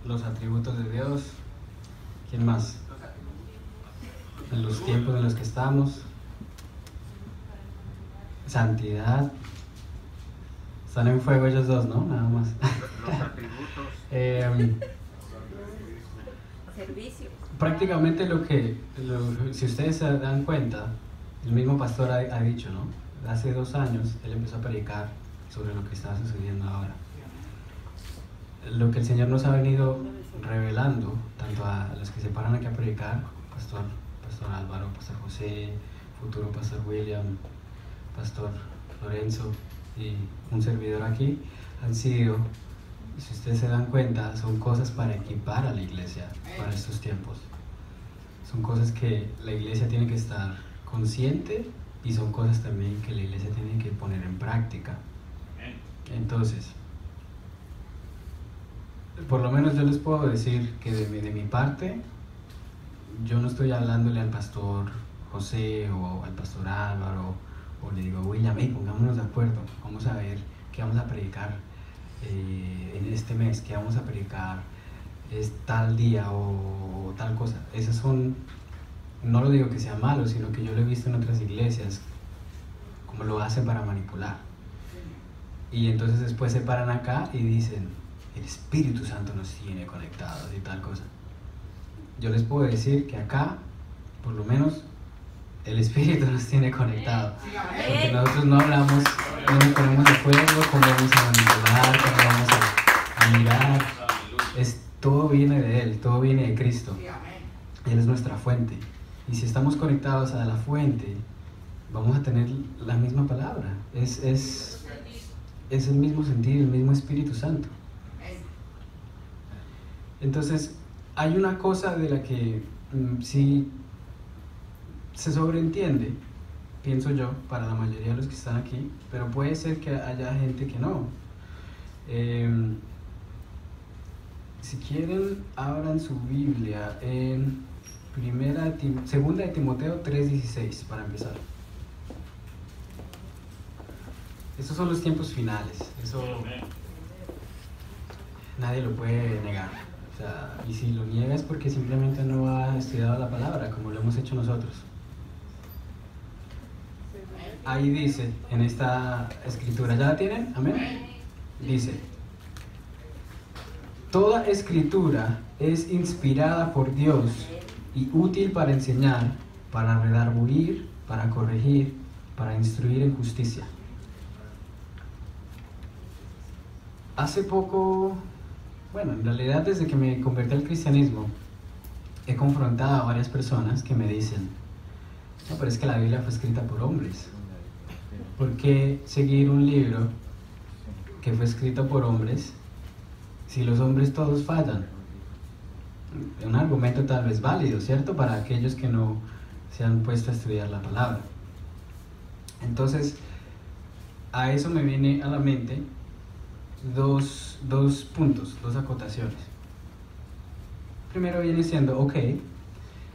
los atributos de Dios. ¿Quién más? En los tiempos en los que estamos. Santidad. Están en fuego ellos dos, ¿no? Nada más. Los atributos. Servicio. Prácticamente si ustedes se dan cuenta, el mismo pastor ha dicho, ¿no? Hace 2 años él empezó a predicar sobre lo que está sucediendo ahora. Lo que el Señor nos ha venido revelando, tanto a los que se paran aquí a predicar, pastor Álvaro, pastor José, futuro pastor William, pastor Lorenzo y un servidor aquí, han sido, si ustedes se dan cuenta, son cosas para equipar a la iglesia para estos tiempos. Son cosas que la iglesia tiene que estar consciente y son cosas también que la iglesia tiene que poner en práctica. Entonces, por lo menos yo les puedo decir que de mi parte, yo no estoy hablándole al pastor José o al pastor Álvaro o le digo, William, pongámonos de acuerdo, vamos a ver qué vamos a predicar en este mes, qué vamos a predicar es tal día o tal cosa. Esas son, no lo digo que sea malo, sino que yo lo he visto en otras iglesias como lo hacen para manipular, y entonces después se paran acá y dicen, el Espíritu Santo nos tiene conectados y tal cosa. Yo les puedo decir que acá, por lo menos, el Espíritu nos tiene conectados, porque nosotros no hablamos, no nos ponemos de acuerdo cómo vamos a manipular, cómo vamos a mirar. Todo viene de Él, todo viene de Cristo. Él es nuestra fuente. Y si estamos conectados a la fuente, vamos a tener la misma palabra. Es el mismo sentido, el mismo Espíritu Santo. Entonces, hay una cosa de la que sí se sobreentiende, pienso yo, para la mayoría de los que están aquí, pero puede ser que haya gente que no. Si quieren, abran su Biblia en Segunda de Timoteo 3:16 para empezar. Estos son los tiempos finales, eso nadie lo puede negar. O sea, y si lo niega es porque simplemente no ha estudiado la palabra como lo hemos hecho nosotros. Ahí dice, en esta escritura, ¿ya la tienen? Amén. Dice, toda escritura es inspirada por Dios y útil para enseñar, para redarguir, para corregir, para instruir en justicia. Hace poco, bueno, en realidad desde que me convertí al cristianismo, he confrontado a varias personas que me dicen, no, pero es que la Biblia fue escrita por hombres. ¿Por qué seguir un libro que fue escrito por hombres si los hombres todos fallan? Un argumento tal vez válido, ¿cierto? Para aquellos que no se han puesto a estudiar la palabra. Entonces, a eso me viene a la mente dos puntos, dos acotaciones. Primero viene siendo, ok,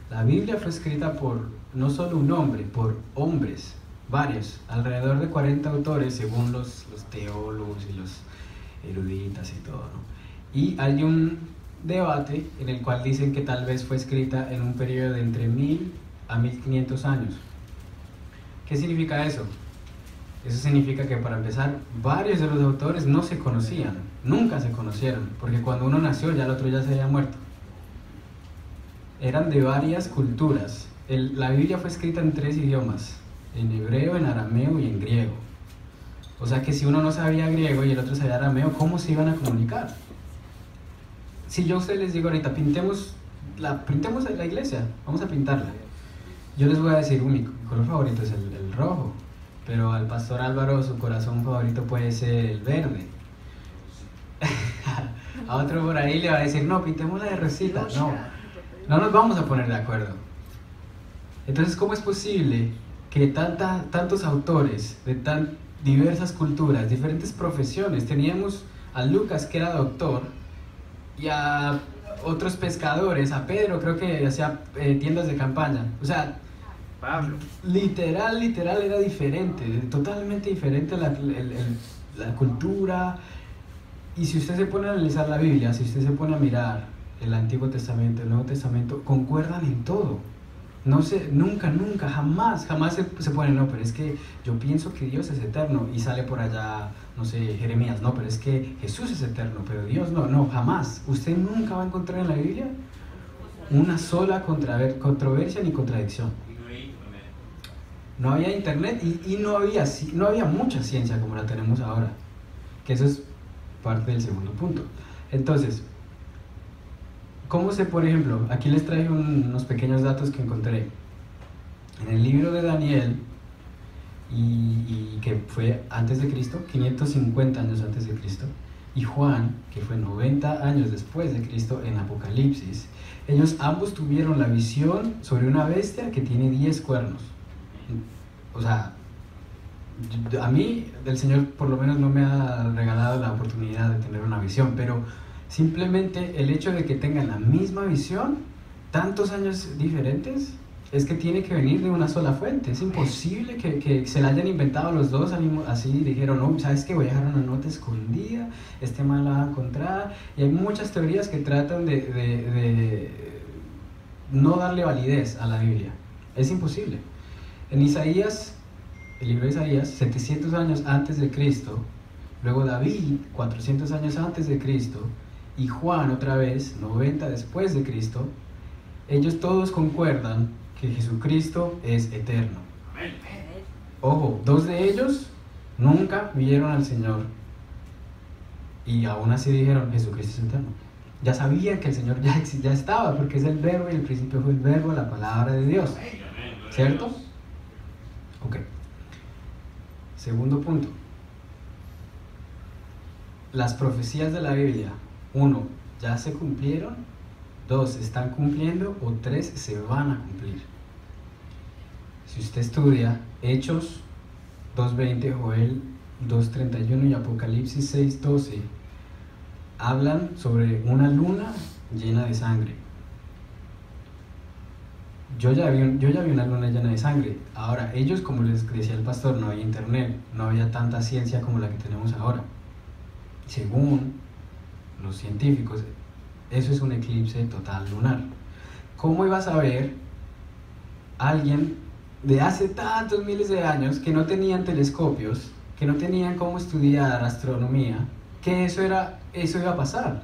la Biblia fue escrita por no solo un hombre, por hombres, varios, alrededor de 40 autores según los teólogos y los eruditas y todo, ¿no? Y hay un debate en el cual dicen que tal vez fue escrita en un periodo de entre 1000 a 1500 años. ¿Qué significa eso? Eso significa que, para empezar, varios de los autores no se conocían, nunca se conocieron, porque cuando uno nació ya el otro ya se había muerto. Eran de varias culturas. La Biblia fue escrita en 3 idiomas, en hebreo, en arameo y en griego. O sea que si uno no sabía griego y el otro sabía arameo, ¿cómo se iban a comunicar? Si yo a ustedes les digo ahorita, pintemos la iglesia, vamos a pintarla. Yo les voy a decir, mi color favorito es el rojo, pero al pastor Álvaro su corazón favorito puede ser el verde. A otro por ahí le va a decir, no, pintémosla de rosita. No nos vamos a poner de acuerdo. Entonces, ¿cómo es posible que tantos autores de tan diversas culturas, diferentes profesiones? Teníamos a Lucas, que era doctor, y a otros pescadores, a Pedro, creo que hacía tiendas de campaña. O sea, Pablo. Literal era diferente, totalmente diferente la cultura, Y si usted se pone a analizar la Biblia, si usted se pone a mirar el Antiguo Testamento, el Nuevo Testamento, concuerdan en todo. No sé, nunca, jamás se pone, no, pero es que yo pienso que Dios es eterno, y sale por allá, no sé, Jeremías, no, pero es que Jesús es eterno, pero Dios no, jamás. Usted nunca va a encontrar en la Biblia una sola controversia ni contradicción. No había internet y no había mucha ciencia como la tenemos ahora, que eso es parte del segundo punto. Entonces, ¿cómo sé, por ejemplo? Aquí les traje unos pequeños datos que encontré. En el libro de Daniel, y que fue antes de Cristo, 550 años antes de Cristo, y Juan, que fue 90 años después de Cristo, en Apocalipsis, ellos ambos tuvieron la visión sobre una bestia que tiene 10 cuernos. O sea, a mí el Señor por lo menos no me ha regalado la oportunidad de tener una visión, pero simplemente el hecho de que tengan la misma visión, tantos años diferentes, es que tiene que venir de una sola fuente. Es imposible que se la hayan inventado los dos así, dijeron, no, ¿sabes qué? Voy a dejar una nota escondida, este man la va a encontrar. Y hay muchas teorías que tratan de no darle validez a la Biblia. Es imposible. En Isaías, el libro de Isaías, 700 años antes de Cristo, luego David, 400 años antes de Cristo, y Juan otra vez, 90 después de Cristo, ellos todos concuerdan que Jesucristo es eterno. Ojo, 2 de ellos nunca vieron al Señor, y aún así dijeron, Jesucristo es eterno. Ya sabían que el Señor ya estaba, porque es el verbo, y el principio fue el verbo, la palabra de Dios. ¿Cierto? Ok. Segundo punto. Las profecías de la Biblia, 1, ya se cumplieron, 2, se están cumpliendo, o 3, se van a cumplir. Si usted estudia Hechos 2:20, Joel 2:31 y Apocalipsis 6:12, hablan sobre una luna llena de sangre. Yo ya vi una luna llena de sangre. Ahora, ellos, como les decía el pastor, no había internet, no había tanta ciencia como la que tenemos ahora. Según los científicos, eso es un eclipse total lunar. ¿Cómo iba a saber alguien de hace tantos miles de años que no tenían telescopios, que no tenían cómo estudiar astronomía, que eso iba a pasar?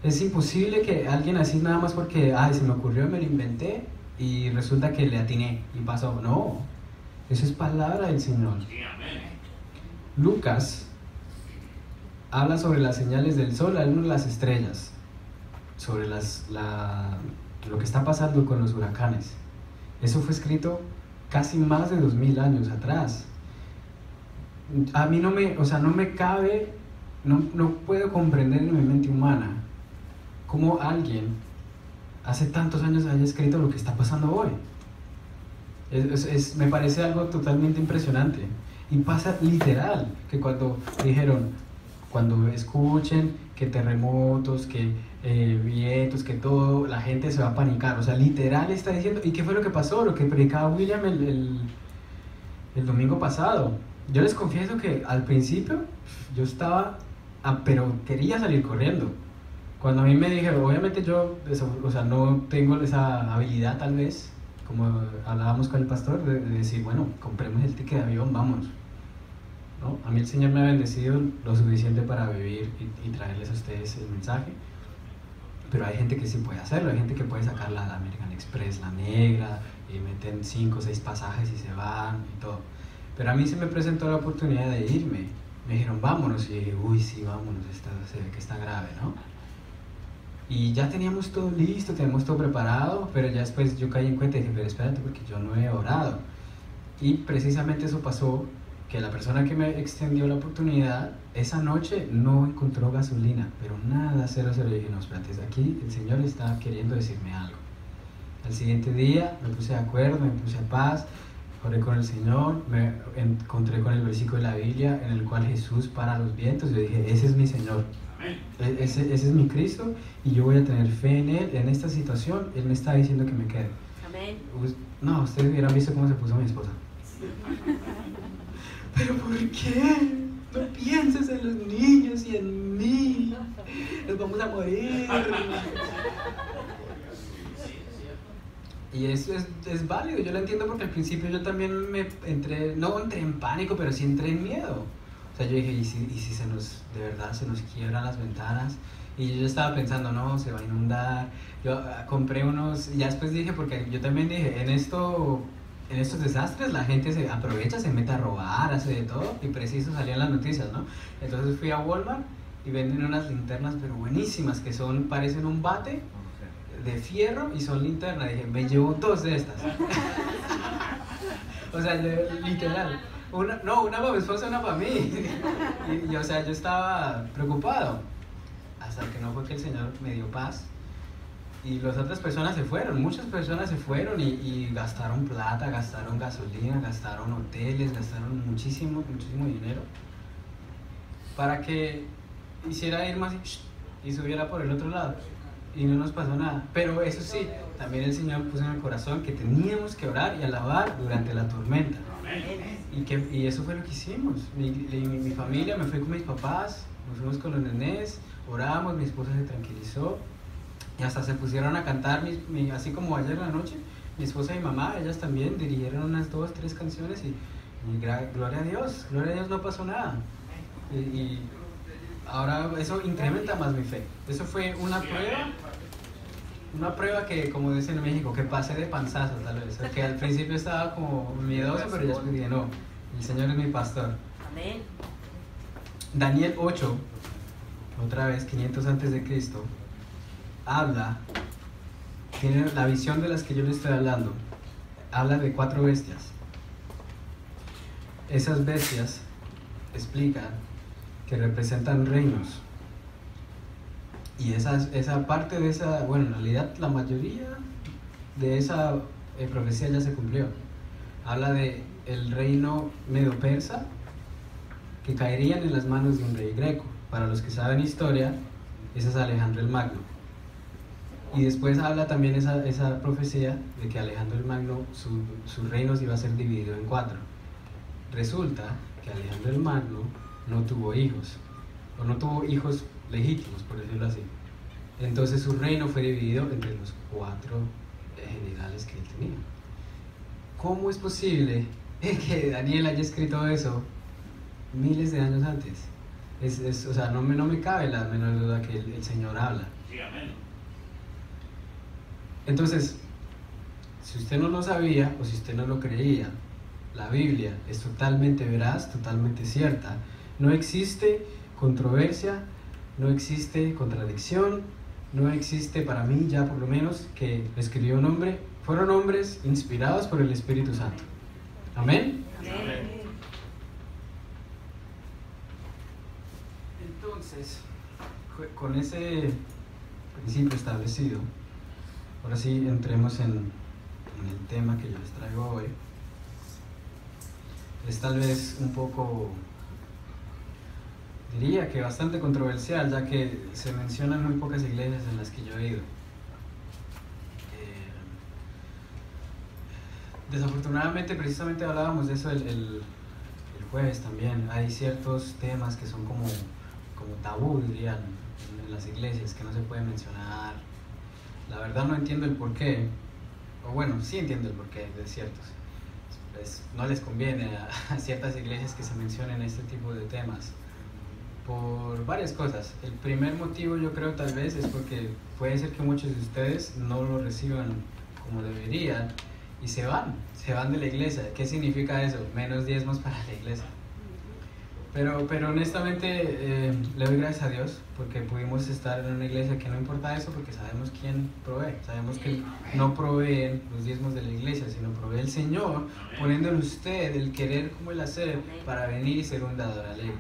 Es imposible que alguien así nada más porque, se me ocurrió, me lo inventé y resulta que le atiné y pasó. No, eso es palabra del Señor. Lucas habla sobre las señales del sol, la luna y las estrellas, sobre lo que está pasando con los huracanes. Eso fue escrito casi más de 2000 años atrás. A mí no me cabe, no puedo comprender en mi mente humana cómo alguien hace tantos años haya escrito lo que está pasando hoy. Me parece algo totalmente impresionante. Y pasa literal, que cuando escuchen que terremotos, que vientos, que todo, la gente se va a panicar. O sea, literal está diciendo. ¿Y qué fue lo que pasó? Lo que predicaba William el domingo pasado. Yo les confieso que al principio yo estaba, pero quería salir corriendo. Cuando a mí me dijeron, obviamente yo, no tengo esa habilidad tal vez, como hablábamos con el pastor, de decir, bueno, compremos el ticket de avión, vamos. ¿No? A mí el Señor me ha bendecido lo suficiente para vivir y traerles a ustedes el mensaje, pero hay gente que sí puede hacerlo, hay gente que puede sacar la American Express, la negra, y meten 5 o 6 pasajes y se van y todo. Pero a mí se me presentó la oportunidad de irme, me dijeron vámonos, y dije, uy sí, vámonos, se ve que está grave, ¿no? Y ya teníamos todo listo, teníamos todo preparado, pero ya después yo caí en cuenta y dije, pero espérate, porque yo no he orado. Y precisamente eso pasó, que la persona que me extendió la oportunidad, esa noche no encontró gasolina, pero nada, 0. Y dije, no, espérate, aquí el Señor está queriendo decirme algo. Al siguiente día me puse de acuerdo, me puse a paz, oré con el Señor, me encontré con el versículo de la Biblia en el cual Jesús para los vientos. Yo dije, ese es mi Señor, ese es mi Cristo, y yo voy a tener fe en Él. En esta situación Él me está diciendo que me quede. Amén. No, ustedes hubieran visto cómo se puso mi esposa. ¿Pero por qué? no pienses en los niños y en mí, nos vamos a morir. Y eso es válido, yo lo entiendo porque al principio yo también no entré en pánico, pero sí entré en miedo. O sea, yo dije, ¿y si de verdad se nos quiebran las ventanas? Y yo estaba pensando, no, se va a inundar. Yo compré unos, y ya después dije, porque yo también dije, en estos desastres la gente se aprovecha, se mete a robar, hace de todo, y preciso salían las noticias, ¿no? Entonces fui a Walmart y venden unas linternas, pero buenísimas, que parecen un bate de fierro y son linternas. Dije, me llevo 2 de estas. O sea, literal. Una para mi esposa y una para mí. Y, o sea, yo estaba preocupado. Hasta que no fue que el Señor me dio paz. Y las otras personas se fueron, muchas personas se fueron y gastaron plata, gastaron gasolina, gastaron hoteles, gastaron muchísimo dinero para que hiciera ir más y subiera por el otro lado. Y no nos pasó nada. Pero eso sí, también el Señor puso en el corazón que teníamos que orar y alabar durante la tormenta. Y eso fue lo que hicimos. Mi familia, me fui con mis papás, nos fuimos con los nenés, oramos, mi esposa se tranquilizó y hasta se pusieron a cantar, así como ayer en la noche, mi esposa y mi mamá, ellas también dirigieron unas 2, 3 canciones y gloria a Dios, no pasó nada. Y ahora eso incrementa más mi fe. Eso fue una prueba que, como dicen en México, que pasé de panzazo tal vez, que al principio estaba como miedoso, pero ya después dije, no, el Señor es mi pastor. Amén. Daniel 8, otra vez 500 antes de Cristo, tiene la visión de las que yo le estoy hablando, habla de 4 bestias. Esas bestias explican que representan reinos. Y esa parte de esa, bueno, en realidad la mayoría de esa profecía ya se cumplió. Habla de el reino medo-persa que caerían en las manos de un rey greco. Para los que saben historia, ese es Alejandro el Magno. Y después habla también esa profecía de que Alejandro el Magno, su reino se iba a ser dividido en 4. Resulta que Alejandro el Magno no tuvo hijos, o no tuvo hijos legítimos, por decirlo así. Entonces su reino fue dividido entre los 4 generales que él tenía. ¿Cómo es posible que Daniel haya escrito eso miles de años antes? O sea, no me cabe la menor duda que el Señor habla. Sí, amén. Entonces, si usted no lo sabía o si usted no lo creía, la Biblia es totalmente veraz, totalmente cierta. No existe controversia, no existe contradicción, no existe, para mí ya por lo menos, que escribió un hombre, fueron hombres inspirados por el Espíritu Santo. ¿Amén? Amén. Entonces, con ese principio establecido, ahora sí entremos en el tema que yo les traigo hoy. Es tal vez un poco, diría que bastante controversial, ya que se mencionan muy pocas iglesias en las que yo he ido. Desafortunadamente, precisamente hablábamos de eso el jueves también. Hay ciertos temas que son como tabú, dirían, en las iglesias, que no se pueden mencionar. La verdad no entiendo el porqué, o bueno, sí entiendo el porqué de ciertos. No les conviene a ciertas iglesias que se mencionen este tipo de temas por varias cosas. El primer motivo, yo creo, tal vez es porque puede ser que muchos de ustedes no lo reciban como deberían y se van de la iglesia. ¿Qué significa eso? Menos diezmos para la iglesia. Pero honestamente le doy gracias a Dios porque pudimos estar en una iglesia que no importa eso, porque sabemos quién provee. Sabemos que no proveen los diezmos de la iglesia, sino provee el Señor, poniendo en usted el querer como el hacer para venir y ser un dador alegre.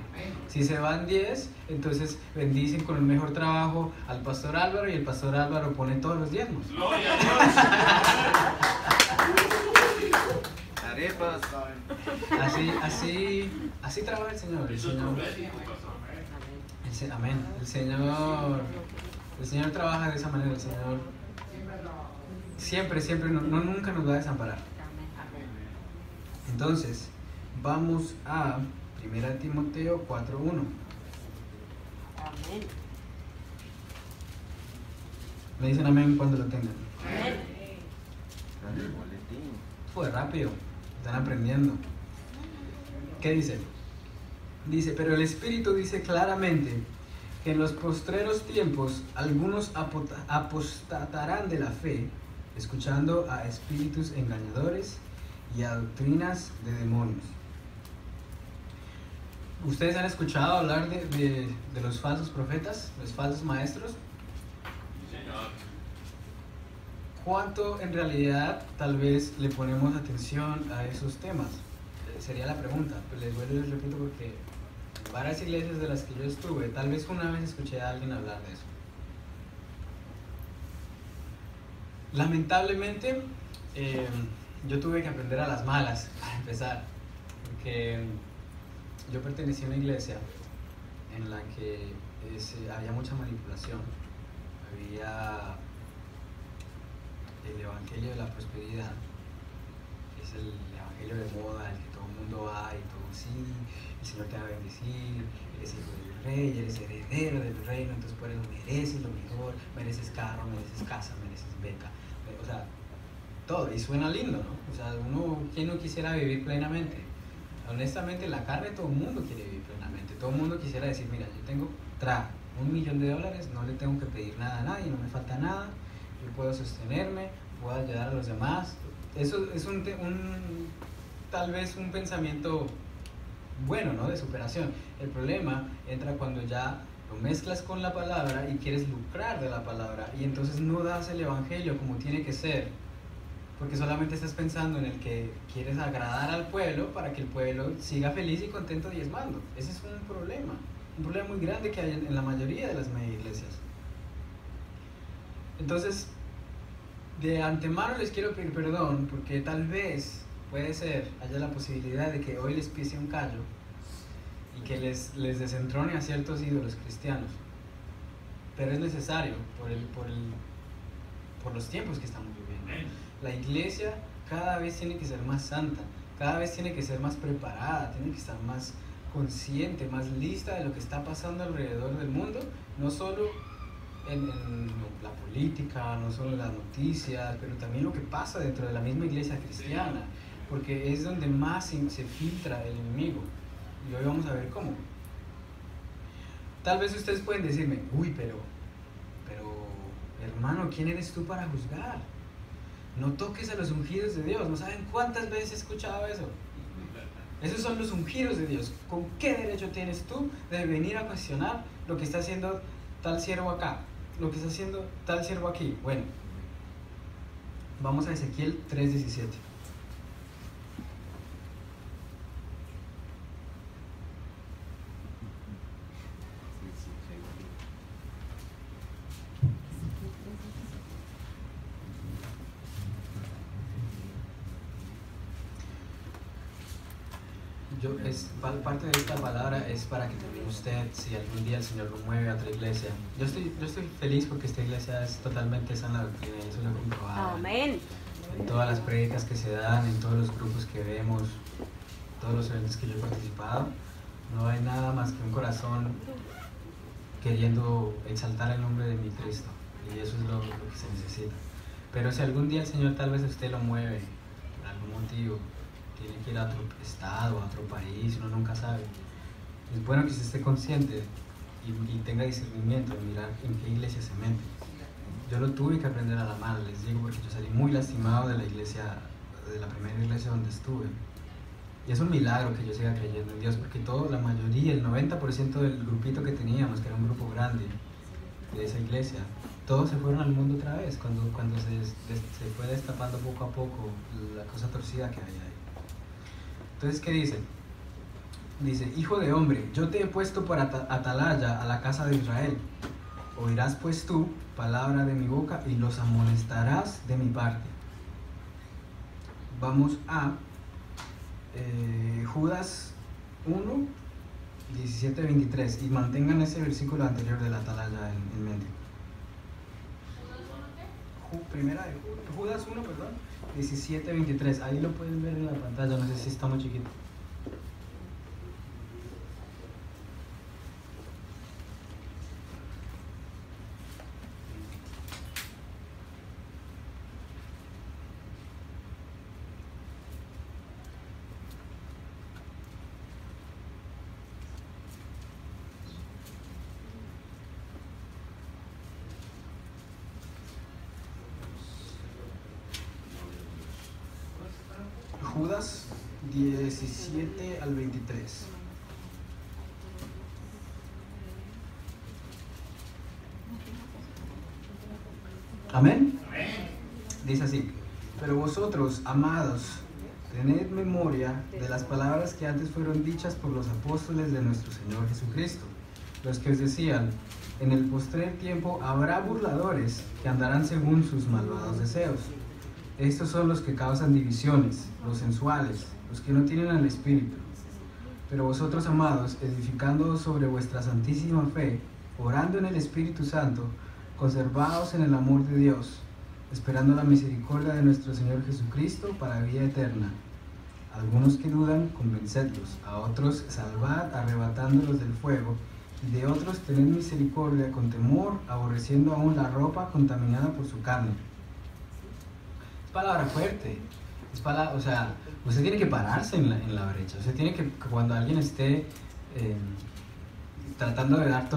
Si se van 10, entonces bendicen con el mejor trabajo al pastor Álvaro, y el pastor Álvaro pone todos los diezmos. ¡Gloria a Arepas. Así trabaja el Señor. Amén. El Señor trabaja de esa manera. El Señor siempre, nunca nos va a desamparar. Entonces, vamos a 1 Timoteo 4:1. Amén. Me dicen amén cuando lo tengan. Amén. Fue rápido, están aprendiendo. ¿Qué dice? Dice, pero el Espíritu dice claramente que en los postreros tiempos algunos apostatarán de la fe, escuchando a espíritus engañadores y a doctrinas de demonios. ¿Ustedes han escuchado hablar de los falsos profetas, los falsos maestros? ¿Cuánto en realidad tal vez le ponemos atención a esos temas? Sería la pregunta, pero les vuelvo y les repito porque en varias iglesias de las que yo estuve, tal vez una vez escuché a alguien hablar de eso. Lamentablemente, yo tuve que aprender a las malas, para empezar, porque yo pertenecía a una iglesia en la que había mucha manipulación, había el evangelio de la prosperidad, que es el evangelio de moda, el que todo el mundo va y todo, sí, el Señor te va a bendecir, eres hijo del rey, eres heredero del reino, entonces por eso mereces lo mejor, mereces carro, mereces casa, mereces beca, o sea, todo, y suena lindo, ¿no? O sea, ¿quién no quisiera vivir plenamente? Honestamente, en la carne todo el mundo quiere vivir plenamente, todo el mundo quisiera decir, mira, yo tengo $1 millón, no le tengo que pedir nada a nadie, no me falta nada, yo puedo sostenerme, puedo ayudar a los demás. Eso es tal vez un pensamiento bueno, ¿no? De superación. El problema entra cuando ya lo mezclas con la palabra y quieres lucrar de la palabra y entonces no das el evangelio como tiene que ser, porque solamente estás pensando en el que quieres agradar al pueblo para que el pueblo siga feliz y contento diezmando. Ese es un problema muy grande que hay en la mayoría de las mega iglesias. Entonces, de antemano les quiero pedir perdón porque tal vez, puede ser, haya la posibilidad de que hoy les pise un callo y que les desentrone a ciertos ídolos cristianos. Pero es necesario por los tiempos que estamos viviendo. La iglesia cada vez tiene que ser más santa, cada vez tiene que ser más preparada, tiene que estar más consciente, más lista de lo que está pasando alrededor del mundo, no solo en la política, no solo en las noticias, pero también lo que pasa dentro de la misma iglesia cristiana, porque es donde más se filtra el enemigo, y hoy vamos a ver cómo. Tal vez ustedes pueden decirme, uy, pero hermano, ¿quién eres tú para juzgar? No toques a los ungidos de Dios. ¿No saben cuántas veces he escuchado eso? Esos son los ungidos de Dios. ¿Con qué derecho tienes tú de venir a cuestionar lo que está haciendo tal siervo acá, lo que está haciendo tal siervo aquí? Bueno, vamos a Ezequiel 3:17. Parte de esta palabra es para que también usted, si algún día el Señor lo mueve a otra iglesia. Yo estoy feliz porque esta iglesia es totalmente sana doctrina y eso lo he comprobado. Amén. En todas las prédicas que se dan, en todos los grupos que vemos, todos los eventos que yo he participado, no hay nada más que un corazón queriendo exaltar el nombre de mi Cristo, y eso es lo que se necesita. Pero si algún día el Señor tal vez usted lo mueve por algún motivo, tiene que ir a otro estado, a otro país, uno nunca sabe. Es bueno que se esté consciente y tenga discernimiento de mirar en qué iglesia se mete. Yo lo tuve que aprender a la mala, les digo, porque yo salí muy lastimado de la iglesia, de la primera iglesia donde estuve. Y es un milagro que yo siga creyendo en Dios, porque la mayoría, el 90% del grupito que teníamos, que era un grupo grande de esa iglesia, todos se fueron al mundo otra vez, cuando se fue destapando poco a poco la cosa torcida que había ahí. Entonces, ¿qué dice? Dice, hijo de hombre, yo te he puesto por atalaya a la casa de Israel. Oirás pues tú palabra de mi boca y los amonestarás de mi parte. Vamos a Judas 1, 17-23, y mantengan ese versículo anterior de la atalaya en mente. Judas 1, perdón, 17-23, ahí lo pueden ver en la pantalla, no sé si está muy chiquito. Judas 17 al 23. Amén. Amén. Dice así: pero vosotros, amados, tened memoria de las palabras que antes fueron dichas por los apóstoles de nuestro Señor Jesucristo, los que os decían: en el postrer tiempo habrá burladores que andarán según sus malvados deseos. Estos son los que causan divisiones, los sensuales, los que no tienen al Espíritu. Pero vosotros, amados, edificándoos sobre vuestra santísima fe, orando en el Espíritu Santo, conservaos en el amor de Dios, esperando la misericordia de nuestro Señor Jesucristo para vida eterna. Algunos que dudan, convencedlos; a otros salvad, arrebatándolos del fuego; y de otros tened misericordia con temor, aborreciendo aún la ropa contaminada por su carne. Es palabra fuerte. O sea, usted tiene que pararse en la brecha. Usted tiene que, cuando alguien esté tratando de dar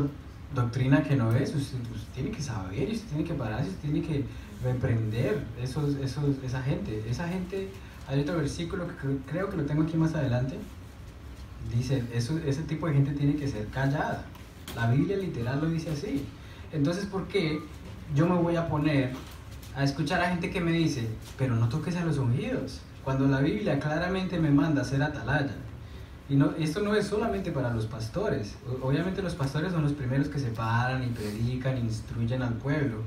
doctrina que no es, usted tiene que saber, usted tiene que pararse, usted tiene que reprender esa gente. Esa gente, hay otro versículo que creo que lo tengo aquí más adelante, dice, ese tipo de gente tiene que ser callada. La Biblia literal lo dice así. Entonces, ¿por qué yo me voy a poner a escuchar a gente que me dice, pero no toques a los ungidos, cuando la Biblia claramente me manda a ser atalaya? Y no, esto no es solamente para los pastores. Obviamente los pastores son los primeros que se paran y predican, instruyen al pueblo.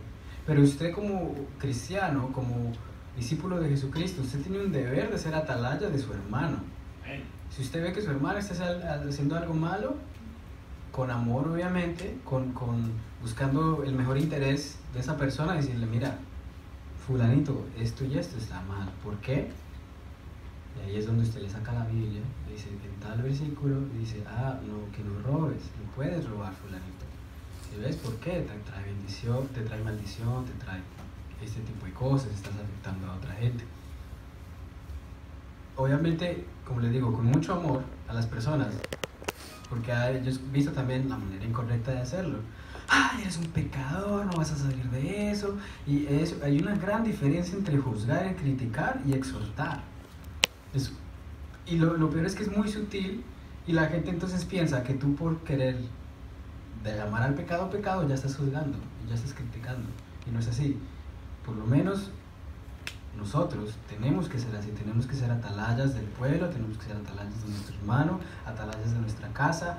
Pero usted como cristiano, como discípulo de Jesucristo, usted tiene un deber de ser atalaya de su hermano. Si usted ve que su hermano está haciendo algo malo, con amor obviamente, buscando el mejor interés de esa persona, decirle, mira, fulanito, esto y esto está mal. ¿Por qué? Y ahí es donde usted le saca la Biblia, dice, en tal versículo, dice, no, que no robes, no puedes robar, fulanito. ¿Y ves por qué? Te trae bendición, te trae maldición, te trae este tipo de cosas, estás afectando a otra gente. Obviamente, como les digo, con mucho amor a las personas, porque yo he visto también la manera incorrecta de hacerlo. Eres un pecador, no vas a salir de eso. Y hay una gran diferencia entre juzgar, criticar y exhortar. Y lo peor es que es muy sutil, y la gente entonces piensa que tú, por querer de llamar al pecado pecado, ya estás juzgando y ya estás criticando, y no es así. Por lo menos nosotros tenemos que ser así, tenemos que ser atalayas del pueblo, tenemos que ser atalayas de nuestro hermano, atalayas de nuestra casa.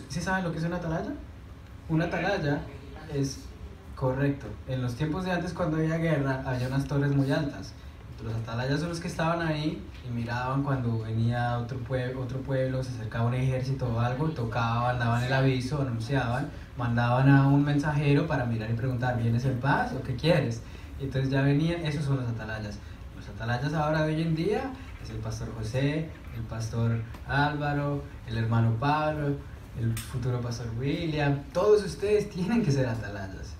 ¿Sí saben lo que es una atalaya? Una atalaya es, correcto, en los tiempos de antes, cuando había guerra, había unas torres muy altas. Los atalayas son los que estaban ahí y miraban cuando venía otro pueblo, se acercaba un ejército o algo, tocaban, daban el aviso, anunciaban, mandaban a un mensajero para mirar y preguntar, ¿vienes en paz o qué quieres? Y entonces ya venían, esos son los atalayas. Los atalayas ahora de hoy en día es el pastor José, el pastor Álvaro, el hermano Pablo, el futuro pastor William. Todos ustedes tienen que ser atalayas.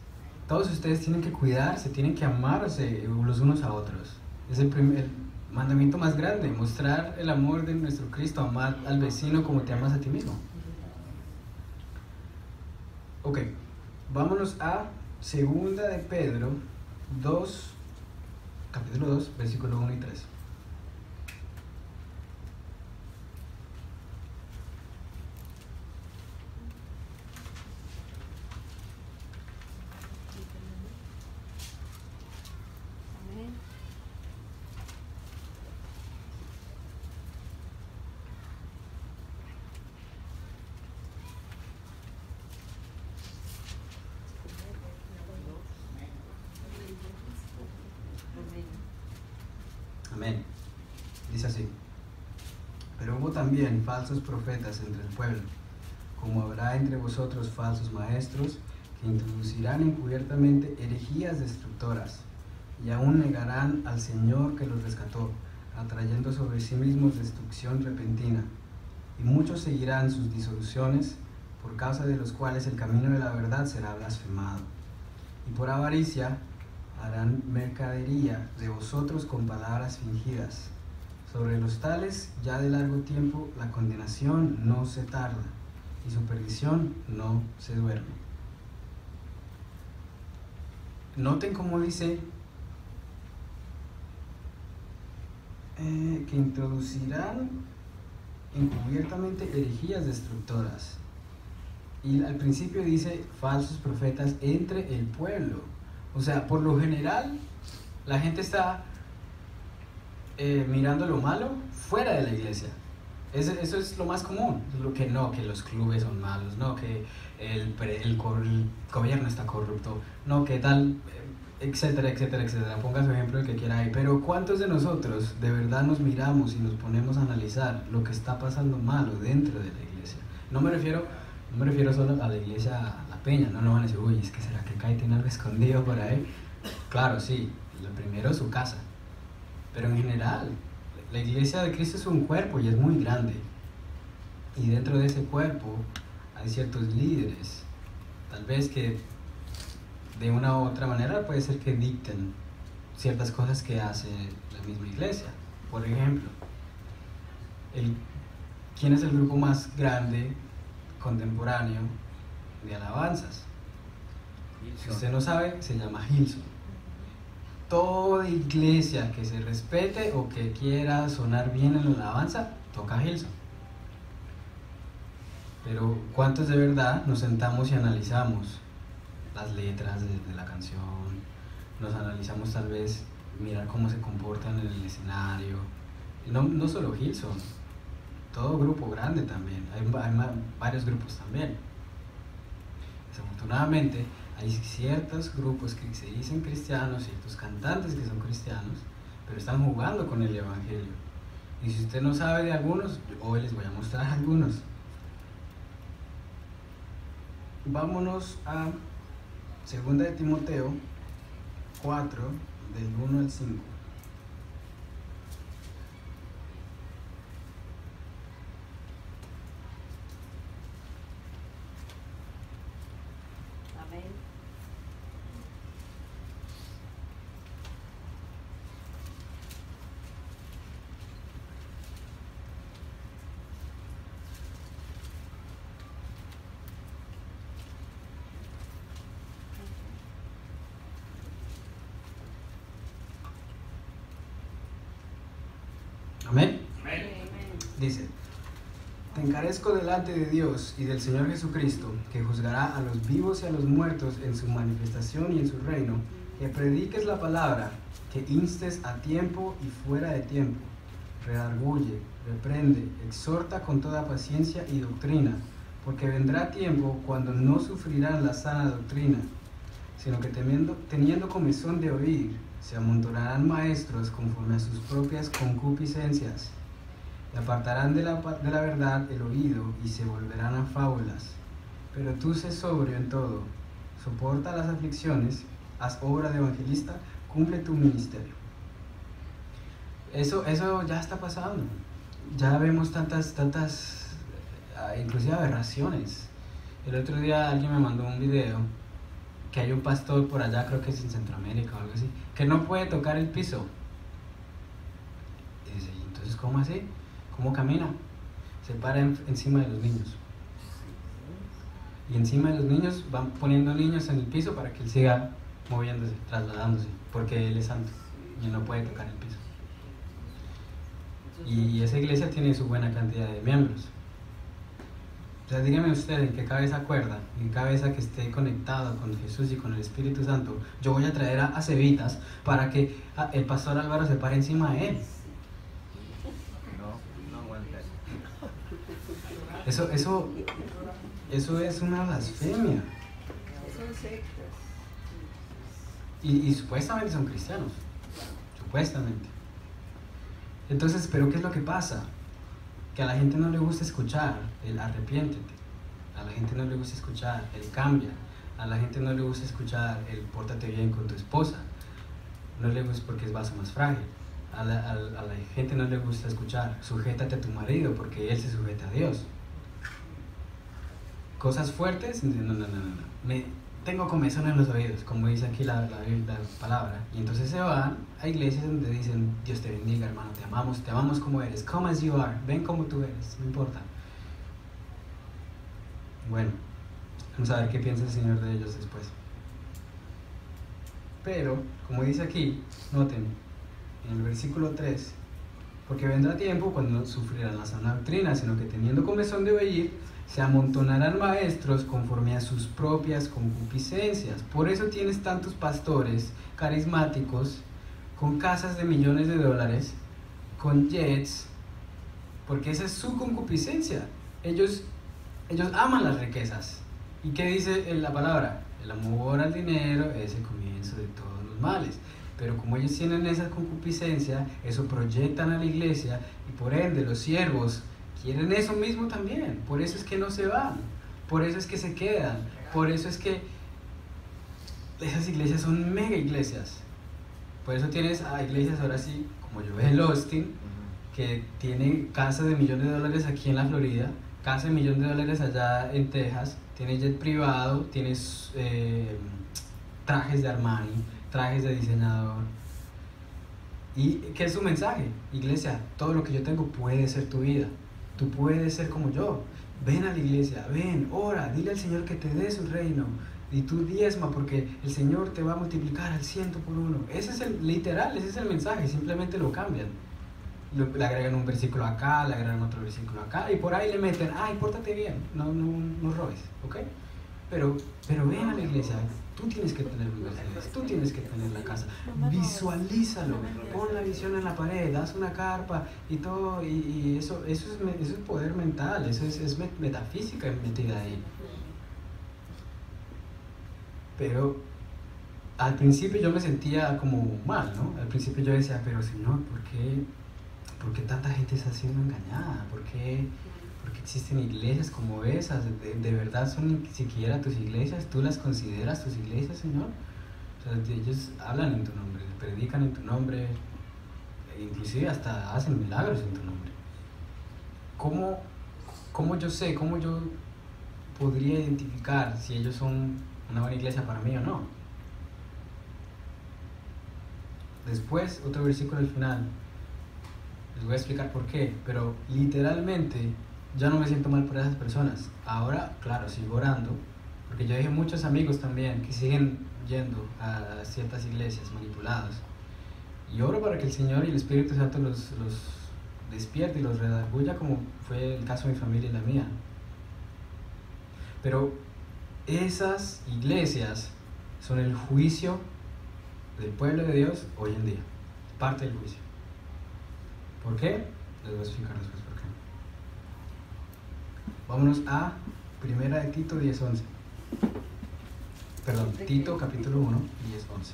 Todos ustedes tienen que cuidarse, tienen que amarse los unos a otros. Es el mandamiento más grande, mostrar el amor de nuestro Cristo, amar al vecino como te amas a ti mismo. Ok, vámonos a 2 de Pedro 2, capítulo 2, versículo 1 y 3. Amén. Dice así: pero hubo también falsos profetas entre el pueblo, como habrá entre vosotros falsos maestros, que introducirán encubiertamente herejías destructoras, y aún negarán al Señor que los rescató, atrayendo sobre sí mismos destrucción repentina. Y muchos seguirán sus disoluciones, por causa de los cuales el camino de la verdad será blasfemado. Y por avaricia harán mercadería de vosotros con palabras fingidas. Sobre los tales, ya de largo tiempo, la condenación no se tarda, y su perdición no se duerme. Noten cómo dice que introducirán encubiertamente herejías destructoras. Y al principio dice falsos profetas entre el pueblo. O sea, por lo general, la gente está mirando lo malo fuera de la iglesia. Eso es lo más común. Lo que no, que los clubes son malos, no, que el gobierno está corrupto, no, que tal, etcétera, etcétera, etcétera. Ponga su ejemplo el que quiera ahí. Pero ¿cuántos de nosotros de verdad nos miramos y nos ponemos a analizar lo que está pasando malo dentro de la iglesia? No me refiero solo a la iglesia, a la peña. No van a decir, uy, es que será que Kai tiene algo escondido por ahí. Claro, sí, lo primero es su casa. Pero en general, la iglesia de Cristo es un cuerpo y es muy grande. Y dentro de ese cuerpo hay ciertos líderes, tal vez que de una u otra manera puede ser que dicten ciertas cosas que hace la misma iglesia. Por ejemplo, ¿quién es el grupo más grande contemporáneo de alabanzas? Si usted no sabe, se llama Hillsong. Toda iglesia que se respete o que quiera sonar bien en la alabanza, toca Hillsong. Pero ¿cuántos de verdad nos sentamos y analizamos las letras de la canción? Nos analizamos tal vez, mirar cómo se comportan en el escenario. No solo Hillsong, todo grupo grande también. Hay varios grupos también. Desafortunadamente, hay ciertos grupos que se dicen cristianos, ciertos cantantes que son cristianos, pero están jugando con el evangelio. Y si usted no sabe de algunos, hoy les voy a mostrar algunos. Vámonos a 2 de Timoteo 4, del 1 al 5. Amén. Amén. Amén. Dice: te encarezco delante de Dios y del Señor Jesucristo, que juzgará a los vivos y a los muertos en su manifestación y en su reino, que prediques la palabra, que instes a tiempo y fuera de tiempo, redarguye, reprende, exhorta con toda paciencia y doctrina, porque vendrá tiempo cuando no sufrirán la sana doctrina, sino que teniendo comezón de oír, se amontonarán maestros conforme a sus propias concupiscencias, y apartarán de la verdad el oído y se volverán a fábulas. Pero tú sé sobrio en todo, soporta las aflicciones, haz obra de evangelista, cumple tu ministerio. Eso ya está pasando. Ya vemos tantas, inclusive aberraciones. El otro día alguien me mandó un video que hay un pastor por allá, creo que es en Centroamérica o algo así, que no puede tocar el piso. Y dice, ¿y entonces cómo así? ¿Cómo camina? Se para encima de los niños. Y encima de los niños van poniendo niños en el piso para que él siga moviéndose, trasladándose, porque él es santo y él no puede tocar el piso. Y esa iglesia tiene su buena cantidad de miembros. O sea, dígame usted en qué cabeza cuerda, en qué cabeza que esté conectado con Jesús y con el Espíritu Santo, yo voy a traer a cebitas para que el pastor Álvaro se pare encima de él. No aguanta Eso es una blasfemia. Son sectas. Y supuestamente son cristianos. Supuestamente. Entonces, ¿pero qué es lo que pasa? Que a la gente no le gusta escuchar el arrepiéntete, a la gente no le gusta escuchar el cambia, a la gente no le gusta escuchar el pórtate bien con tu esposa, no le gusta porque es vaso más frágil, a la gente no le gusta escuchar sujétate a tu marido porque él se sujeta a Dios. Cosas fuertes, no. Tengo comezón en los oídos, como dice aquí la palabra, y entonces se van a iglesias donde dicen, Dios te bendiga hermano, te amamos como eres, come as you are, ven como tú eres, no importa. Bueno, vamos a ver qué piensa el Señor de ellos después. Pero, como dice aquí, noten, en el versículo 3, porque vendrá tiempo cuando no sufrirán la sana doctrina, sino que teniendo comezón de oír, se amontonarán maestros conforme a sus propias concupiscencias. Por eso tienes tantos pastores carismáticos con casas de millones de dólares, con jets, porque esa es su concupiscencia. Ellos aman las riquezas. ¿Y qué dice la palabra? El amor al dinero es el comienzo de todos los males. Pero como ellos tienen esa concupiscencia, eso proyectan a la iglesia y por ende los siervos quieren eso mismo también. Por eso es que no se van, por eso es que se quedan, por eso es que esas iglesias son mega iglesias. Por eso tienes a iglesias ahora sí, como Joel Austin, que tiene casas de millones de dólares aquí en la Florida, casa de millón de dólares allá en Texas, tiene jet privado, tienes trajes de Armani, trajes de diseñador. ¿Y qué es su mensaje? Iglesia, todo lo que yo tengo puede ser tu vida. Tú puedes ser como yo. Ven a la iglesia, ven, ora, dile al Señor que te dé su reino. Y tú diezma porque el Señor te va a multiplicar al 100 por 1. Ese es el literal, ese es el mensaje, simplemente lo cambian. Le agregan un versículo acá, le agregan otro versículo acá y por ahí le meten, ay, pórtate bien, no robes, ¿ok? Pero ven a la iglesia, tú tienes que tener un Mercedes, tú tienes que tener la casa, visualízalo, pon la visión en la pared, haz una carpa y todo, y eso es poder mental, eso es metafísica metida ahí. Pero al principio yo me sentía como mal, ¿no? Al principio yo decía, pero Señor, ¿por qué tanta gente está siendo engañada? ¿Por qué existen iglesias como esas? ¿De verdad son ni siquiera tus iglesias? ¿Tú las consideras tus iglesias, Señor? O sea, ellos hablan en tu nombre, predican en tu nombre, inclusive hasta hacen milagros en tu nombre. ¿Cómo yo podría identificar si ellos son una buena iglesia para mí o no? Después, otro versículo al final. Les voy a explicar por qué, pero literalmente ya no me siento mal por esas personas. Ahora, claro, sigo orando, porque yo dejé muchos amigos también que siguen yendo a ciertas iglesias manipulados. Y oro para que el Señor y el Espíritu Santo los despierte y los redarguya, como fue el caso de mi familia y la mía. Pero esas iglesias son el juicio del pueblo de Dios hoy en día, parte del juicio. ¿Por qué? Les voy a explicar después por qué. Vámonos a Primera de Tito 10:11. Perdón, Tito capítulo 1, 10:11.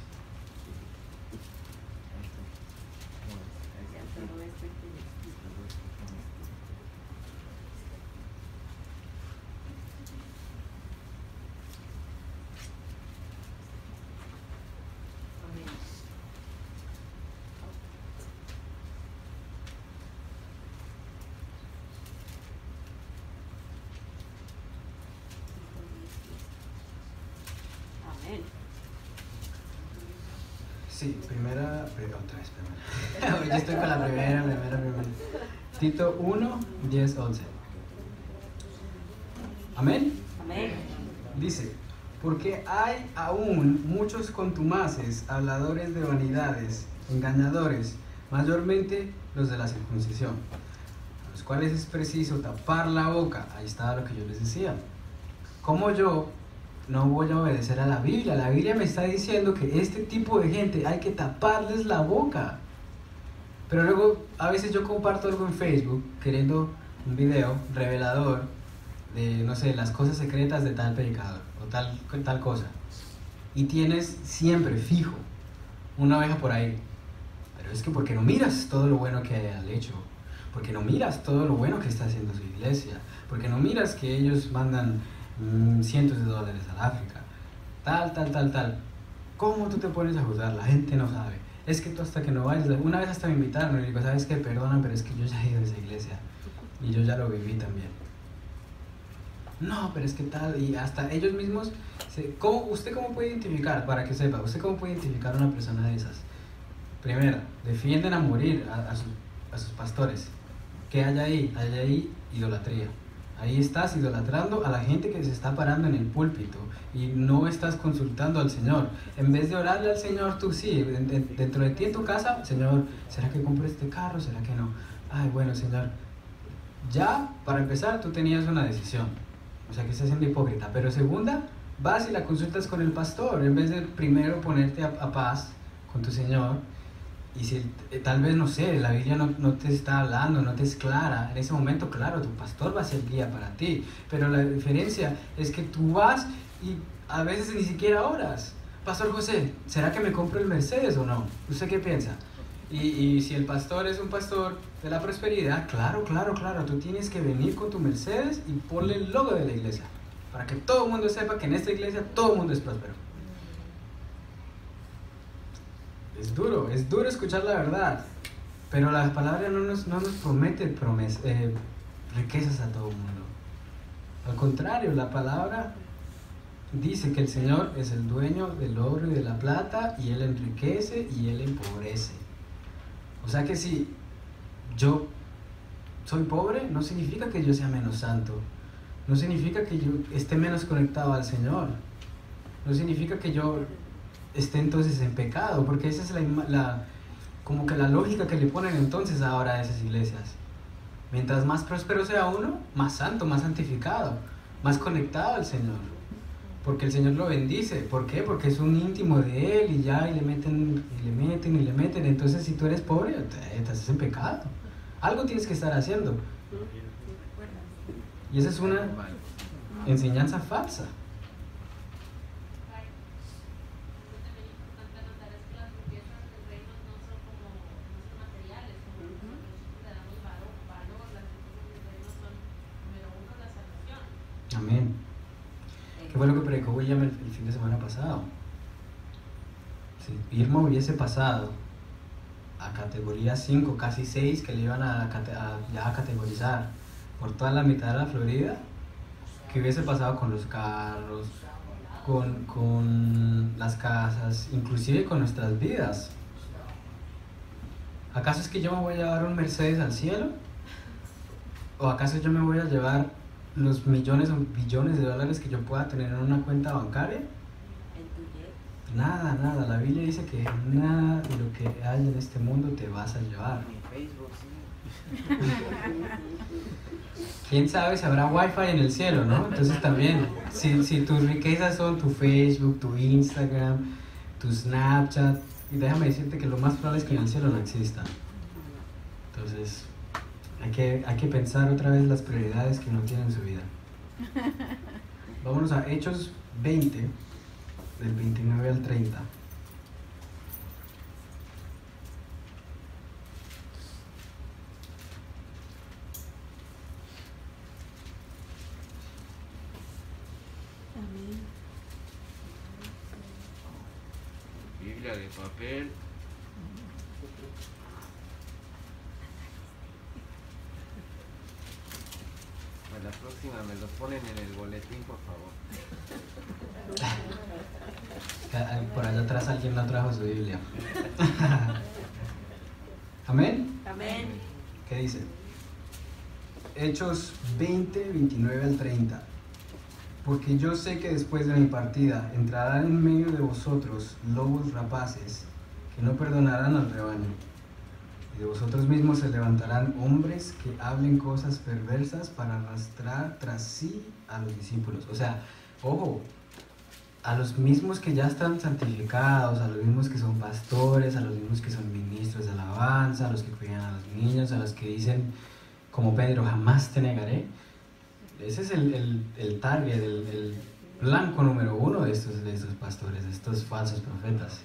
Sí, otra vez, primera. Yo estoy con la primera. Tito 1, 10, 11. ¿Amén? Amén. Dice, porque hay aún muchos contumaces, habladores de vanidades, engañadores, mayormente los de la circuncisión, a los cuales es preciso tapar la boca. Ahí está lo que yo les decía. Como yo no voy a obedecer a la Biblia. La Biblia me está diciendo que este tipo de gente hay que taparles la boca. Pero luego a veces yo comparto algo en Facebook queriendo un video revelador de, no sé, las cosas secretas de tal predicador o tal cosa. Y tienes siempre fijo una oveja por ahí. Pero es que porque no miras todo lo bueno que ha hecho, porque no miras todo lo bueno que está haciendo su iglesia, porque no miras que ellos mandan cientos de dólares al África, tal. ¿Cómo tú te pones a juzgar? La gente no sabe. Es que tú hasta que no vayas, una vez hasta me invitaron y digo, ¿sabes qué? Perdona, pero es que yo ya he ido a esa iglesia y yo ya lo viví también. No, pero es que tal, y hasta ellos mismos, ¿usted cómo puede identificar, para que sepa, usted cómo puede identificar a una persona de esas? Primero, defienden a morir a sus pastores. ¿Qué hay ahí? Hay ahí idolatría. Ahí estás idolatrando a la gente que se está parando en el púlpito y no estás consultando al Señor. En vez de orarle al Señor, tú sí, dentro de ti en tu casa, Señor, ¿será que compro este carro? ¿Será que no? Ay, bueno, Señor. Ya, para empezar, tú tenías una decisión. O sea, que estás siendo hipócrita. Pero segunda, vas y la consultas con el pastor, en vez de primero ponerte a paz con tu Señor. Y si tal vez, no sé, la Biblia no te está hablando, no te es clara, en ese momento, claro, tu pastor va a ser guía para ti. Pero la diferencia es que tú vas y a veces ni siquiera oras. Pastor José, ¿será que me compro el Mercedes o no? ¿Usted qué piensa? Y si el pastor es un pastor de la prosperidad, claro, tú tienes que venir con tu Mercedes y ponle el logo de la iglesia, para que todo el mundo sepa que en esta iglesia todo el mundo es próspero. Es duro escuchar la verdad, pero la palabra no nos promete riquezas a todo el mundo. Al contrario, la palabra dice que el Señor es el dueño del oro y de la plata, y Él enriquece y Él empobrece. O sea que si yo soy pobre, no significa que yo sea menos santo, no significa que yo esté menos conectado al Señor, no significa que yo esté entonces en pecado, porque esa es como que la lógica que le ponen entonces ahora a esas iglesias. Mientras más próspero sea uno, más santo, más santificado, más conectado al Señor, porque el Señor lo bendice. ¿Por qué? Porque es un íntimo de Él, y ya, y le meten. Entonces, si tú eres pobre, estás en pecado. Algo tienes que estar haciendo. Y esa es una enseñanza falsa. Amén. ¿Qué fue lo que predicó William el fin de semana pasado? Si Irma hubiese pasado a categoría 5, casi 6, que le iban ya a categorizar por toda la mitad de la Florida, ¿qué hubiese pasado con los carros, con las casas, inclusive con nuestras vidas? ¿Acaso es que yo me voy a llevar un Mercedes al cielo? ¿O acaso yo me voy a llevar los millones o billones de dólares que yo pueda tener en una cuenta bancaria? Nada, la Biblia dice que nada de lo que hay en este mundo te vas a llevar. Quién sabe si habrá wifi en el cielo, ¿no? Entonces también, si tus riquezas son tu Facebook, tu Instagram, tu Snapchat, y déjame decirte que lo más probable es que en el cielo no exista. Entonces hay que pensar otra vez las prioridades que uno tiene en su vida. Vámonos a Hechos 20, del 29 al 30. Biblia de papel. A la próxima me lo ponen en el boletín, por favor. Por allá atrás alguien no trajo su Biblia. ¿Amén? Amén. ¿Qué dice? Hechos 20, 29 al 30. Porque yo sé que después de mi partida entrarán en medio de vosotros lobos rapaces que no perdonarán al rebaño. Y de vosotros mismos se levantarán hombres que hablen cosas perversas para arrastrar tras sí a los discípulos. O sea, ojo, a los mismos que ya están santificados, a los mismos que son pastores, a los mismos que son ministros de alabanza, a los que cuidan a los niños, a los que dicen, como Pedro, jamás te negaré. Ese es el target, el blanco número uno de estos pastores, de estos falsos profetas.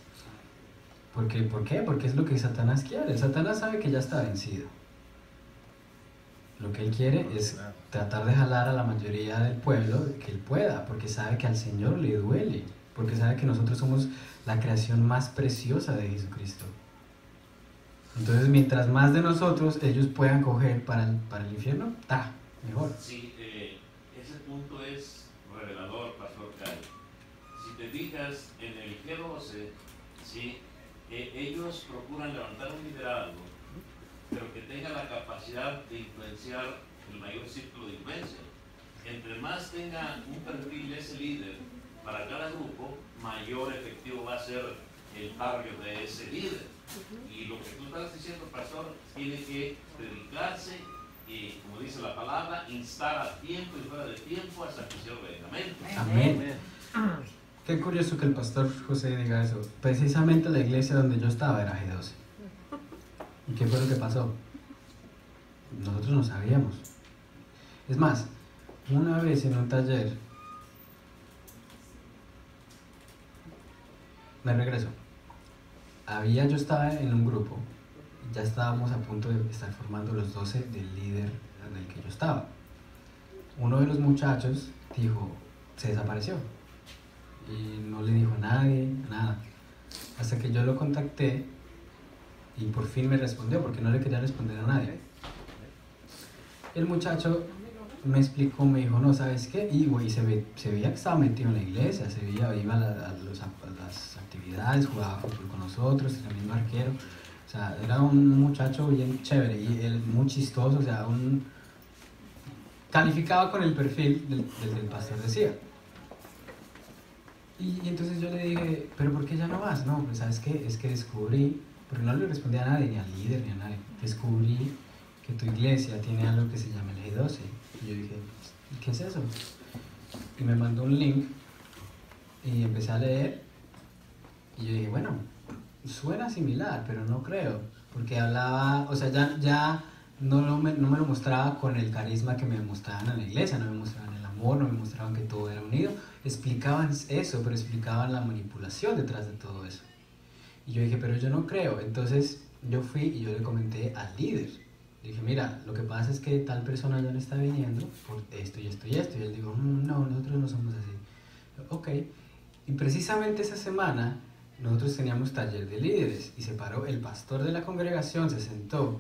¿Por qué? Porque es lo que Satanás quiere. Satanás sabe que ya está vencido. Lo que él quiere es tratar de jalar a la mayoría del pueblo que él pueda, porque sabe que al Señor le duele, porque sabe que nosotros somos la creación más preciosa de Jesucristo. Entonces, mientras más de nosotros ellos puedan coger para el infierno, mejor. Sí, ese punto es revelador, Pastor Kai. Si te fijas en el G12, ¿sí? Ellos procuran levantar un liderazgo, pero que tenga la capacidad de influenciar el mayor círculo de influencia. entre más tenga un perfil ese líder para cada grupo, mayor efectivo va a ser el barrio de ese líder. Y lo que tú estás diciendo, pastor, tiene que predicarse y, como dice la palabra, instar a tiempo y fuera de tiempo hasta que se venga. Amén. Amén. Qué curioso que el pastor José diga eso. Precisamente la iglesia donde yo estaba era G12. ¿Y qué fue lo que pasó? Nosotros no sabíamos. Es más, una vez en un taller, me regreso, yo estaba en un grupo, ya estábamos a punto de estar formando los 12 del líder en el que yo estaba. Uno de los muchachos se desapareció y no le dijo a nadie, nada, hasta que yo lo contacté y por fin me respondió, porque no le quería responder a nadie. El muchacho me explicó, me dijo, no, ¿sabes qué? Y se veía que estaba metido en la iglesia, se veía, iba a las actividades, jugaba fútbol con nosotros, era el mismo arquero. O sea, era un muchacho bien chévere y él muy chistoso, o sea, calificaba con el perfil del pastor decía. Y entonces yo le dije, ¿pero por qué ya no vas? No, pues ¿sabes qué? Es que descubrí, porque no le respondía a nadie, ni al líder, ni a nadie, descubrí que tu iglesia tiene algo que se llama el G12. Y yo dije, ¿qué es eso? Y me mandó un link y empecé a leer y yo dije, bueno, suena similar, pero no creo, porque hablaba, o sea, ya no me lo mostraba con el carisma que me mostraban en la iglesia, no me mostraban el amor, no me mostraban que todo era unido, explicaban eso, pero explicaban la manipulación detrás de todo eso. Y yo dije, pero yo no creo. Entonces yo fui y yo le comenté al líder. Le dije, mira, lo que pasa es que tal persona ya no está viniendo por esto y esto y esto. Y él dijo, no, nosotros no somos así. Ok. Y precisamente esa semana nosotros teníamos taller de líderes y se paró el pastor de la congregación, se sentó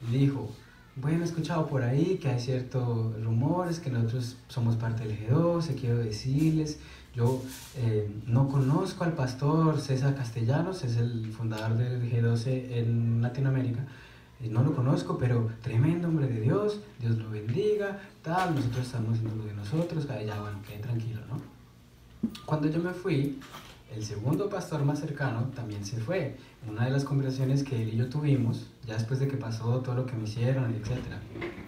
y dijo, bueno, he escuchado por ahí que hay ciertos rumores, que nosotros somos parte del G12, quiero decirles, yo no conozco al pastor César Castellanos, es el fundador del G12 en Latinoamérica, no lo conozco, pero tremendo hombre de Dios, Dios lo bendiga, tal, nosotros estamos haciendo lo de nosotros, ya bueno, quede tranquilo, ¿no? Cuando yo me fui, el segundo pastor más cercano también se fue. En una de las conversaciones que él y yo tuvimos, ya después de que pasó todo lo que me hicieron, etc.,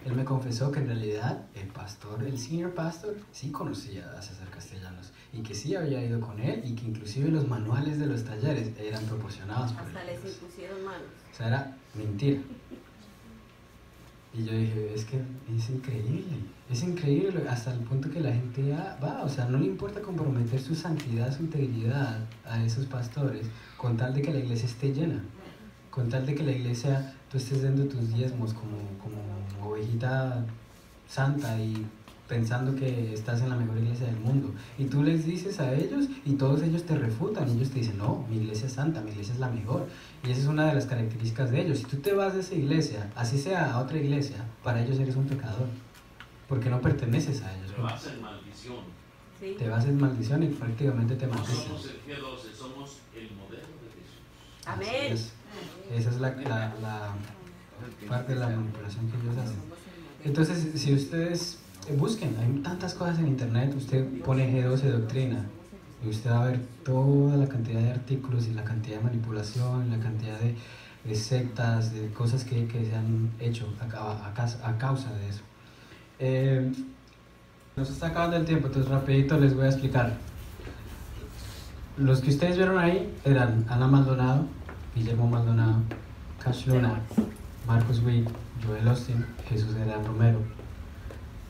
él me confesó que en realidad el senior pastor, sí conocía a César Castellanos y que sí había ido con él y que inclusive los manuales de los talleres eran proporcionados por él. Hasta les impusieron manos. O sea, era mentira. Y yo dije, es que es increíble hasta el punto que la gente va, o sea, no le importa comprometer su santidad, su integridad a esos pastores, con tal de que la iglesia esté llena, con tal de que la iglesia, tú estés dando tus diezmos como ovejita santa y pensando que estás en la mejor iglesia del mundo. Y tú les dices a ellos y todos ellos te refutan y ellos te dicen, no, mi iglesia es santa, mi iglesia es la mejor. Y esa es una de las características de ellos. Si tú te vas de esa iglesia, así sea a otra iglesia, para ellos eres un pecador, porque no perteneces a ellos. Te vas en maldición. Sí. Te vas en maldición y prácticamente te No maldicen. somos el G12, somos el modelo de Jesús. Amén. Esa es la parte de la manipulación que ellos hacen. Entonces, si ustedes busquen, hay tantas cosas en internet, usted pone G12 doctrina y usted va a ver toda la cantidad de artículos y la cantidad de manipulación, la cantidad de sectas, de cosas que se han hecho a causa de eso. Nos está acabando el tiempo, entonces rapidito les voy a explicar. Los que ustedes vieron ahí eran Ana Maldonado, Guillermo Maldonado, Cash Luna, Marcos Witt, Joel Austin, Jesús Adrián Romero,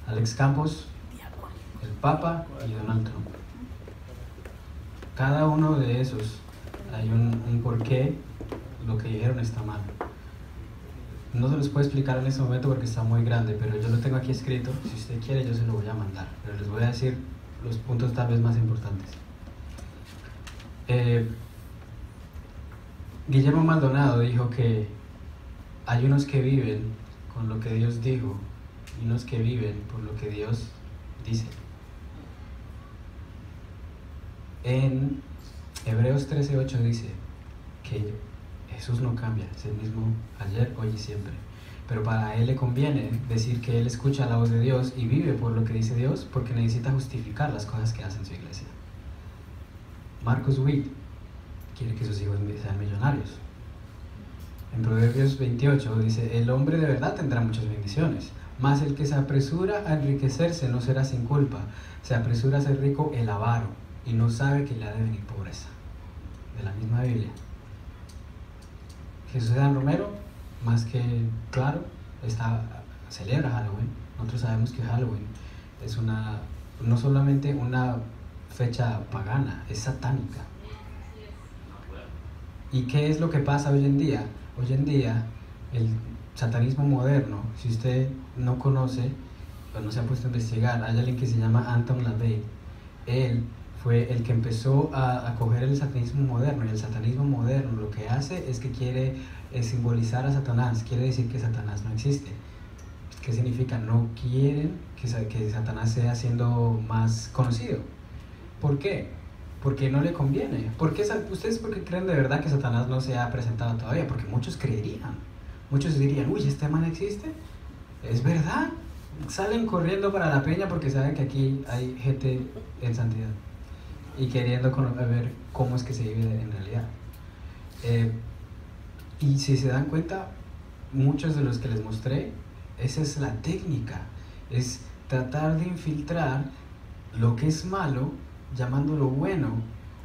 Alex Campos, el Papa y Donald Trump. Cada uno de esos hay un porqué lo que dijeron está mal. No se los puedo explicar en este momento porque está muy grande, pero yo lo tengo aquí escrito. Si usted quiere yo se lo voy a mandar, pero les voy a decir los puntos tal vez más importantes. Guillermo Maldonado dijo que hay unos que viven con lo que Dios dijo y unos que viven por lo que Dios dice. En Hebreos 13:8 dice que Jesús no cambia, es el mismo ayer, hoy y siempre. pero para él le conviene decir que él escucha la voz de Dios y vive por lo que dice Dios, porque necesita justificar las cosas que hace en su iglesia. Marcus Witt quiere que sus hijos sean millonarios. En Proverbios 28 dice: el hombre de verdad tendrá muchas bendiciones, mas el que se apresura a enriquecerse no será sin culpa. Se apresura a ser rico el avaro, y no sabe que le ha de venir pobreza. De la misma Biblia. Jesús Adán Romero, más que claro, celebra Halloween. Nosotros sabemos que Halloween es no solamente una fecha pagana, es satánica. ¿Y qué es lo que pasa hoy en día? Hoy en día, el satanismo moderno, si usted no conoce o no se ha puesto a investigar, hay alguien que se llama Anton LaVey. Él fue el que empezó a coger el satanismo moderno, y el satanismo moderno lo que hace es que quiere simbolizar a Satanás, quiere decir que Satanás no existe. ¿Qué significa? No quieren que Satanás sea siendo más conocido. ¿Por qué? Porque no le conviene. ¿Ustedes por qué creen de verdad que Satanás no se ha presentado todavía? Porque muchos creerían. Muchos dirían: uy, ¿este man existe? ¿Es verdad? Salen corriendo para la peña porque saben que aquí hay gente en santidad y queriendo ver cómo es que se vive en realidad. Y si se dan cuenta, muchos de los que les mostré, esa es la técnica. Es tratar de infiltrar lo que es malo, llamándolo bueno,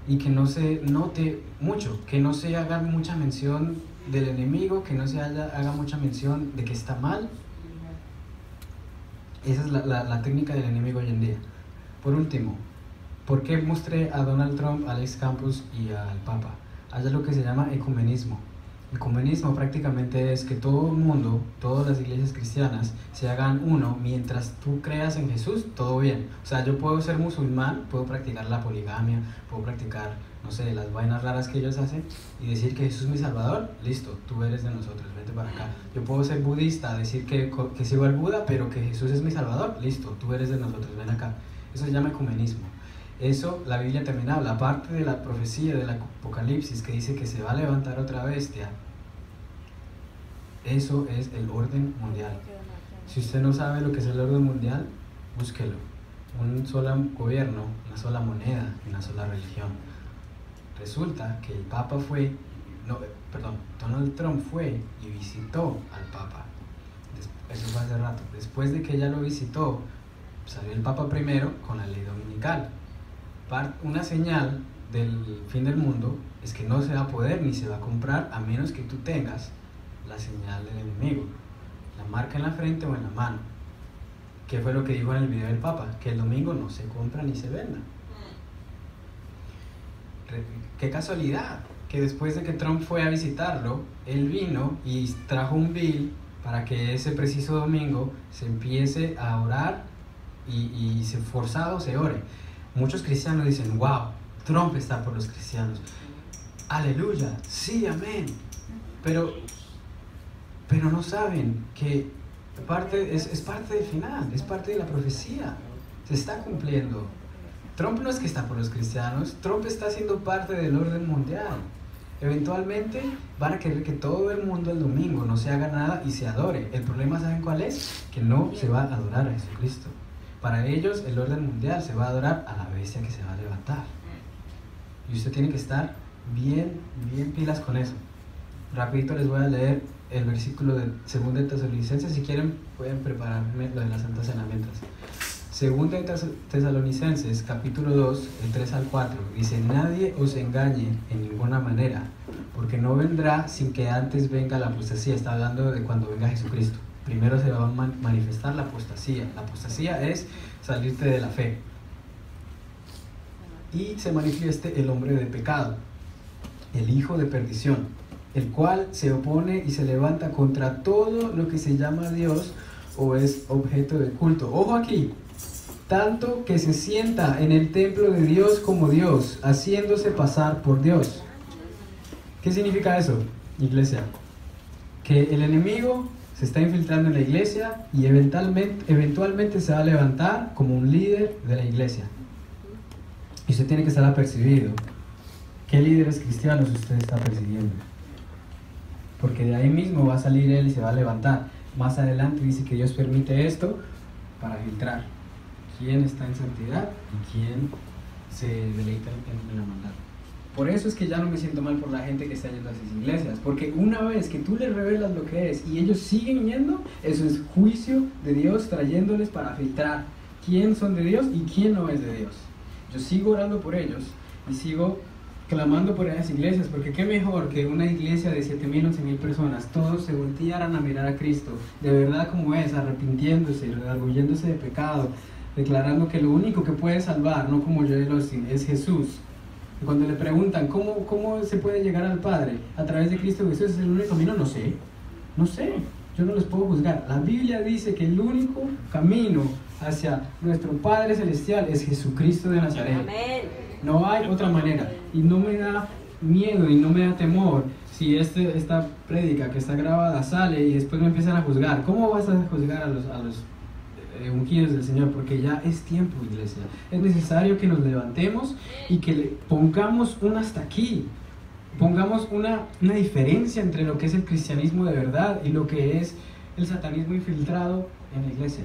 y que no se note mucho, que no se haga mucha mención del enemigo, que no se haga mucha mención de que está mal. Esa es la técnica del enemigo hoy en día. Por último, ¿por qué mostré a Donald Trump, a Alex Campos y al Papa? Hay algo que se llama ecumenismo. Ecumenismo prácticamente es que todo el mundo, todas las iglesias cristianas, se hagan uno mientras tú creas en Jesús, todo bien. O sea, yo puedo ser musulmán, puedo practicar la poligamia, puedo practicar, no sé, las vainas raras que ellos hacen y decir que Jesús es mi Salvador, listo, tú eres de nosotros, vete para acá. Yo puedo ser budista, decir que sigo al Buda, pero que Jesús es mi Salvador, listo, tú eres de nosotros, ven acá. Eso se llama ecumenismo. Eso la Biblia también habla, aparte de la profecía del Apocalipsis que dice que se va a levantar otra bestia. Eso es el orden mundial. Si usted no sabe lo que es el orden mundial, búsquelo. Un solo gobierno, una sola moneda, una sola religión. Resulta que el Papa Donald Trump fue y visitó al Papa. Eso fue hace rato. Después de que ella lo visitó, salió el Papa primero con la ley dominical. Una señal del fin del mundo es que no se va a poder ni se va a comprar a menos que tú tengas la señal del enemigo, la marca en la frente o en la mano. ¿Qué fue lo que dijo en el video del Papa? Que el domingo no se compra ni se venda. Qué casualidad que después de que Trump fue a visitarlo, él vino y trajo un bill para que ese preciso domingo se empiece a orar y forzado se ore. Muchos cristianos dicen: wow, Trump está por los cristianos, aleluya, sí, amén. Pero no saben que es parte del final, es parte de la profecía, se está cumpliendo. Trump no es que está por los cristianos, Trump está siendo parte del orden mundial. Eventualmente van a querer que todo el mundo el domingo no se haga nada y se adore. El problema, ¿saben cuál es? Que no se va a adorar a Jesucristo. Para ellos el orden mundial se va a adorar a la bestia que se va a levantar. Y usted tiene que estar bien pilas con eso. Rapidito les voy a leer el versículo de 2 de Tesalonicenses. Si quieren pueden prepararme lo de la Santa Cena mientras. 2 de Tesalonicenses capítulo 2, el 3 al 4 dice: nadie os engañe en ninguna manera, porque no vendrá sin que antes venga la apostasía. Está hablando de cuando venga Jesucristo. Primero se va a manifestar la apostasía. La apostasía es salirte de la fe. Y se manifieste el hombre de pecado, el hijo de perdición, el cual se opone y se levanta contra todo lo que se llama Dios o es objeto de culto. Ojo aquí, tanto que se sienta en el templo de Dios como Dios, haciéndose pasar por Dios. ¿Qué significa eso, iglesia? Que el enemigo se está infiltrando en la iglesia y eventualmente se va a levantar como un líder de la iglesia. Y usted tiene que estar apercibido. ¿Qué líderes cristianos usted está persiguiendo? Porque de ahí mismo va a salir él y se va a levantar. más adelante dice que Dios permite esto para filtrar quién está en santidad y quién se deleita en la maldad. Por eso es que ya no me siento mal por la gente que está yendo a esas iglesias, porque una vez que tú les revelas lo que es y ellos siguen yendo, eso es juicio de Dios trayéndoles para filtrar quién son de Dios y quién no es de Dios. Yo sigo orando por ellos y sigo clamando por esas iglesias, porque qué mejor que una iglesia de 7,000, 11,000 personas, todos se voltearan a mirar a Cristo, de verdad como es, arrepintiéndose, redarguyéndose de pecado, declarando que lo único que puede salvar, no como Joel Osteen, es Jesús. Y cuando le preguntan ¿cómo se puede llegar al Padre a través de Cristo Jesús, es el único camino, no sé, yo no les puedo juzgar. La Biblia dice que el único camino hacia nuestro Padre Celestial es Jesucristo de Nazaret. Amén. No hay otra manera. Y no me da miedo y no me da temor si esta prédica que está grabada sale y después me empiezan a juzgar. ¿Cómo vas a juzgar a los ungidos del Señor? Porque ya es tiempo, iglesia. Es necesario que nos levantemos y que le pongamos un hasta aquí. Pongamos una diferencia entre lo que es el cristianismo de verdad y lo que es el satanismo infiltrado en la iglesia.